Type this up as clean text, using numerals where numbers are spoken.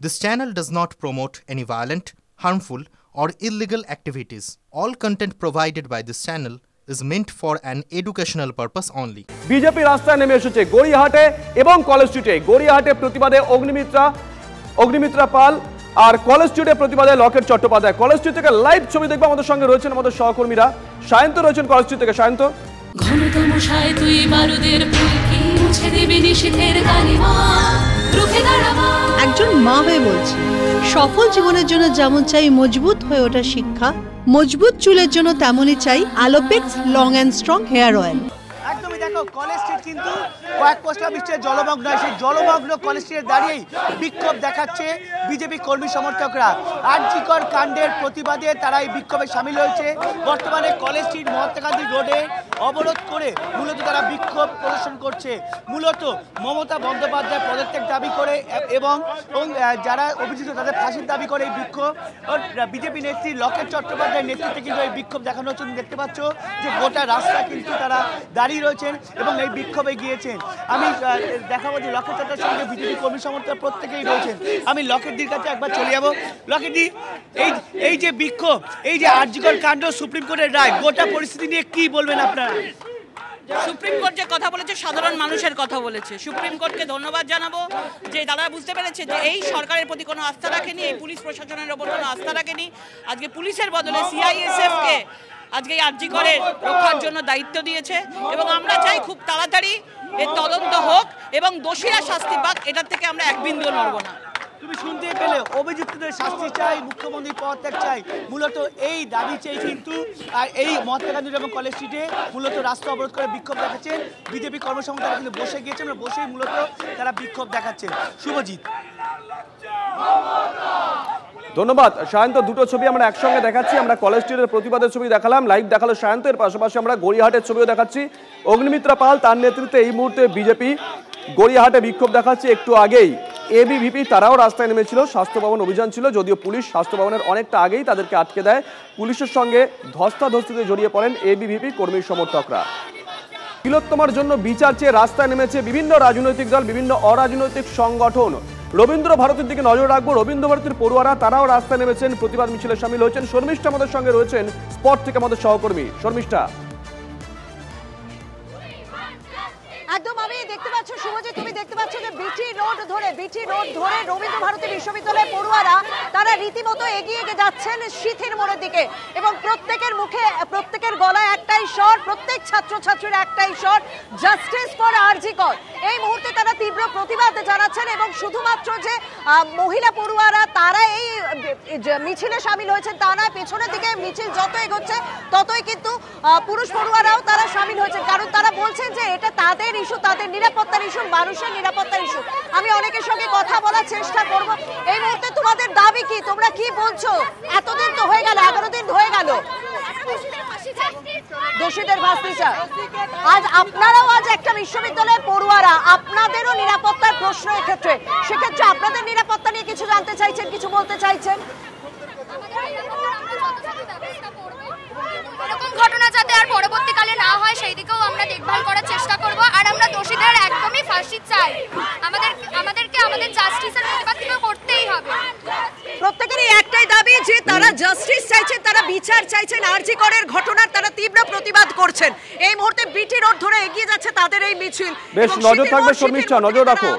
This channel does not promote any violent, harmful, or illegal activities. All content provided by this channel is meant for an educational purpose only. BJP রাস্তায় নেমে এসেছে গড়িয়াহাটে এবং college স্ট্রিটে। গড়িয়াহাটে প্রতিবাদে অগ্নিমিত্রা পাল আর college স্ট্রিটে প্রতিবাদে Locket Chattopadhyay. College street থেকে live ছবি দেখবো, আমাদের সঙ্গে রয়েছেন আমাদের সহকর্মীরা। সায়ন্ত রয়েছেন কলেজ স্ট্রিট থেকে। সায়ন্ত, ঘনতম সায় তুই বারুদের ফুলকি মুছে দিবি নিশীথের কালিমা রুখে দাঁড়াবা। একজন মা হয়ে বলছি, সফল জীবনের জন্য যেমন চাই মজবুত হয়ে ওঠার শিক্ষা, মজবুত চুলের জন্য তেমনই চাই Alopex long and strong hair oil. একদমই দেখো, কলেজ স্ট্রিট কিন্তু কয়েক পোস্টার বৃষ্টিতে জলমগ্ন। সেই জলমগ্ন কলেজ স্ট্রিটে দাঁড়িয়েই বিক্ষোভ দেখাচ্ছে বিজেপি কর্মী সমর্থকরা। আরজিকর কাণ্ডের প্রতিবাদে তারা এই বিক্ষোভে সামিল হয়েছে। বর্তমানে কলেজ স্ট্রিট মহাত্মা গান্ধী রোডে অবরোধ করে মূলত তারা বিক্ষোভ প্রদর্শন করছে। মূলত মমতা বন্দ্যোপাধ্যায় পদত্যাগ দাবি করে এবং যারা অভিযুক্ত তাদের ফাঁসির দাবি করে এই বিক্ষোভ। বিজেপি নেত্রী লকেট চট্টোপাধ্যায়ের নেতৃত্বে কিন্তু এই বিক্ষোভ দেখানো হচ্ছে। দেখতে পাচ্ছ যে গোটা রাস্তা কিন্তু তারা দাঁড়িয়ে রয়েছেন এবং এই বিক্ষোভে গিয়েছেন। আমি দেখাবো যে লকেট চট্টোপাধ্যায়ের সঙ্গে বিজেপি কর্মী সমর্থক প্রত্যেকেই রয়েছেন। আমি লকেটদির কাছে একবার চলে যাবো। লকেটদি, এই যে বিক্ষোভ, এই যে আরজিকর কাণ্ড, সুপ্রিম কোর্টের রায়, গোটা পরিস্থিতি নিয়ে কি বলবেন আপনারা? সুপ্রিম কোর্ট যে কথা বলেছে সাধারণ মানুষের কথা বলেছে। সুপ্রিম কোর্টকে ধন্যবাদ জানাবো যে তারা বুঝতে পেরেছে যে এই সরকারের প্রতি কোনো আস্থা রাখেনি, এই পুলিশ প্রশাসনের ওপর কোনো আস্থা রাখেনি। আজকে পুলিশের বদলে সিআইএসএফকে আজকে আরজিকরে রক্ষার জন্য দায়িত্ব দিয়েছে এবং আমরা চাই খুব তাড়াতাড়ি এর তদন্ত হোক এবং দোষীরা শাস্তি পাক। এটার থেকে আমরা এক বিন্দুও নড়ব না। তুমি শুনতে পেলে, অভিযুক্তদের শাস্তি চাই, মুখ্যমন্ত্রী পদত্যাগ চাই, মূলত এই দাবি চাই। কিন্তু এই মহাত্মা গান্ধী এবং কলেজ স্ট্রিটে মূলত রাস্তা অবরোধ করে বিক্ষোভ দেখাচ্ছেন বিজেপি কর্মসংস্থান। কিন্তু বসে গিয়েছেন, বসেই মূলত তারা বিক্ষোভ দেখাচ্ছেন। শুভজিৎ, ধন্যবাদ সায়ন্ত। দুটো ছবি আমরা একসঙ্গে দেখাচ্ছি। আমরা কলেজ স্ট্রিটের প্রতিবাদের ছবি দেখালাম, লাইভ দেখালো সায়ন্ত। এর পাশাপাশি আমরা গড়িয়াহাটের ছবিও দেখাচ্ছি। অগ্নিমিত্রা পাল তার নেতৃত্বে এই মুহূর্তে বিজেপি গড়িয়াহাটে বিক্ষোভ দেখাচ্ছে। একটু আগেই এবিভিপি তারাও রাস্তায় নেমেছিল, স্বাস্থ্য ভবন অভিযান ছিল, যদিও পুলিশ স্বাস্থ্য ভবনের অনেকটা আগেই তাদেরকে আটকে দেয়। পুলিশের সঙ্গে ধস্তাধস্তিতে জড়িয়ে পড়েন এবিভিপি কর্মী সমর্থকরা। তিলোত্তমার জন্য বিচার চেয়ে রাস্তায় নেমেছে বিভিন্ন রাজনৈতিক দল, বিভিন্ন অরাজনৈতিক সংগঠন। রবীন্দ্র ভারতীর দিকে নজর রাখবো। রবীন্দ্র ভারতীর পড়ুয়ারা তারাও রাস্তায় নেমেছেন, প্রতিবাদ মিছিলে সামিল হয়েছেন। শর্মিষ্ঠা আমাদের সঙ্গে রয়েছেন স্পট থেকে, আমাদের সহকর্মী। শর্মিষ্ঠা, একদম আমি দেখতে পাচ্ছ শুভজিৎ, তুমি দেখতে পাচ্ছ যে বিটি রোড ধরে রবীন্দ্র ভারতী বিশ্ববিদ্যালয়ের পড়ুয়ারা তারা রীতিমতো এগিয়ে যাচ্ছেন শীথের মোড়ের দিকে এবং প্রত্যেকের মুখে, প্রত্যেকের গলায় একটাই স্বর, প্রত্যেক ছাত্রছাত্রীর একটাই স্বর, জাস্টিস ফর আরজিকর। এই মুহূর্তে তারা তীব্র প্রতিবাদ জানাচ্ছেন এবং শুধুমাত্র যে মহিলা পড়ুয়ারা তারা এই মিছিলে সামিল হয়েছেন তা নয়, পেছনের দিকে মিছিল যত এগোচ্ছে ততই কিন্তু পুরুষ পড়ুয়ারাও তারা সামিল হয়েছেন। কারণ তারা বলছেন যে এটা তাদের ইস্যু, তাদের নিরাপত্তার ইস্যু, মানুষের নিরাপত্তার ইস্যু। আমি অনেকের সঙ্গে কথা বলার চেষ্টা করব। এই মুহূর্তে তোমাদের দাবি কি, তোমরা কি বলছো? এতদিন তো হয়ে গেল, 11 দিন হয়ে গেল, দোষীদের ফাঁসি চাই। আজ আপনারাও আজ একটা বিশ্ববিদ্যালয়ের পড়ুয়ারা, আপনাদেরও নিরাপত্তার প্রশ্ন এক্ষেত্রে, সেক্ষেত্রে আপনাদের নিরাপত্তা নিয়ে কিছু জানতে চাইছেন, কিছু বলতে চাইছেন? এরকম ঘটনা যাতে আর পরবর্তীকালে না হয় সেই দিকেও আমরা দেখভাল করার চেষ্টা করব। আর আমরা দোষীদের একদমই ফাঁসি চাই। আমাদেরকে আমাদের জাস্টিসের প্রতিবাদ করতেই হবে। প্রত্যেকেরই একটাই দাবি যে তারা জাস্টিস চাইছেন, তারা বিচার চাইছেন। আরজিকরের ঘটনার তারা তীব্র প্রতিবাদ করছেন। এই মুহূর্তে বিটি রোড ধরে এগিয়ে যাচ্ছে তাদের এই মিছিল। বেশ নজর থাকবে শর্মিষ্ঠা, নজর রাখো।